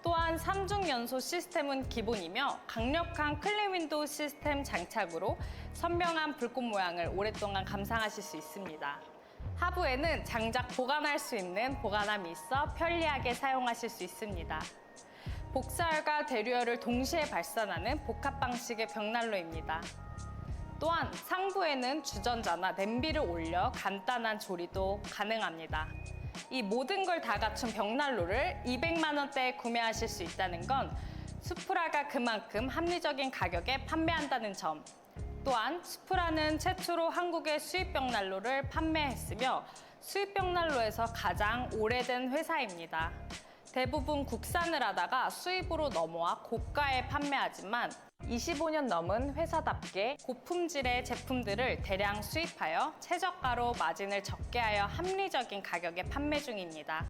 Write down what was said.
또한 3중 연소 시스템은 기본이며 강력한 클린 윈도우 시스템 장착으로 선명한 불꽃 모양을 오랫동안 감상하실 수 있습니다. 하부에는 장작 보관할 수 있는 보관함이 있어 편리하게 사용하실 수 있습니다. 복사열과 대류열을 동시에 발산하는 복합 방식의 벽난로입니다. 또한 상부에는 주전자나 냄비를 올려 간단한 조리도 가능합니다. 이 모든 걸 다 갖춘 벽난로를 200만 원대에 구매하실 수 있다는 건 수프라가 그만큼 합리적인 가격에 판매한다는 점, 또한 수프라는 최초로 한국의 수입 벽난로를 판매했으며 수입 벽난로에서 가장 오래된 회사입니다. 대부분 국산을 하다가 수입으로 넘어와 고가에 판매하지만 25년 넘은 회사답게 고품질의 제품들을 대량 수입하여 최저가로 마진을 적게 하여 합리적인 가격에 판매 중입니다.